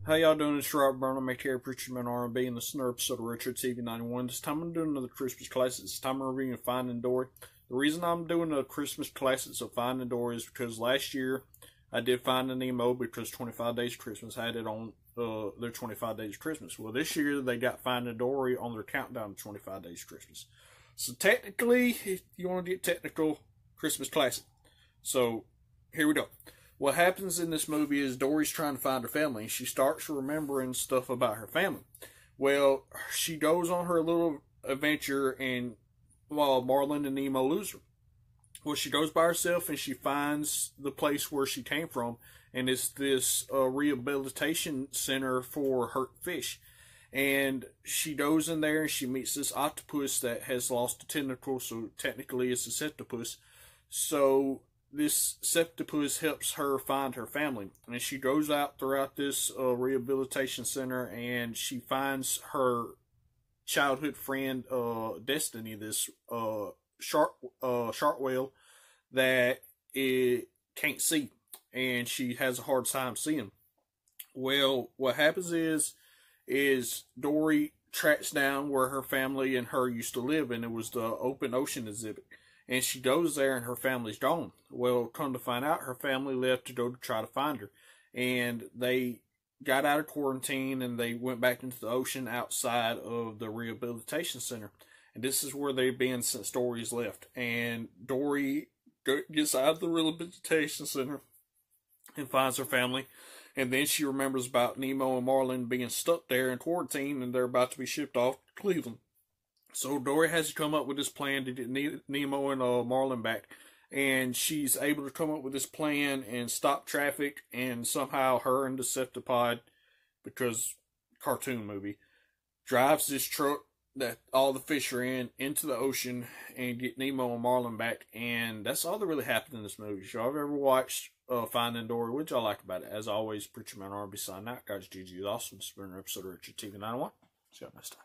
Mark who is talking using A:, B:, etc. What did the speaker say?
A: How y'all doing? It's Rob Burnham, aka Preacher Man R&B, in the snare episode of Retro TV 91. This time I'm doing another Christmas classic. This time I'm reviewing Finding Dory. The reason I'm doing a Christmas classics of Finding Dory is because last year I did Finding Nemo because 25 Days of Christmas had it on their 25 Days of Christmas. Well, this year they got Finding Dory on their countdown to 25 Days of Christmas. So technically, if you want to get technical, Christmas classic. So here we go. What happens in this movie is Dory's trying to find her family, and she starts remembering stuff about her family. Well, she goes on her little adventure, and Marlin and Nemo lose her. Well, she goes by herself, and she finds the place where she came from, and it's this rehabilitation center for hurt fish. And she goes in there, and she meets this octopus that has lost a tentacle, so technically it's a septopus. So this septopus helps her find her family, and she goes out throughout this rehabilitation center, and she finds her childhood friend Destiny, this shark whale that it can't see, and she has a hard time seeing. Well, what happens is Dory tracks down where her family and her used to live, and it was the open ocean exhibit. And she goes there, and her family's gone. Well, come to find out, her family left to go to try to find her. And they got out of quarantine, and they went back into the ocean outside of the rehabilitation center. And this is where they've been since Dory's left. And Dory gets out of the rehabilitation center and finds her family. And then she remembers about Nemo and Marlin being stuck there in quarantine, and they're about to be shipped off to Cleveland. So Dory has to come up with this plan to get Nemo and Marlin back. And she's able to come up with this plan and stop traffic. And somehow her and Deceptipod, because cartoon movie, drives this truck that all the fish are in into the ocean and get Nemo and Marlin back. And that's all that really happened in this movie. So if I've ever watched Finding Dory, what y'all like about it? As always, Preacher Man R&B signing out. Guys, GG is awesome. This has been an episode of Retro TV 91. See y'all next time.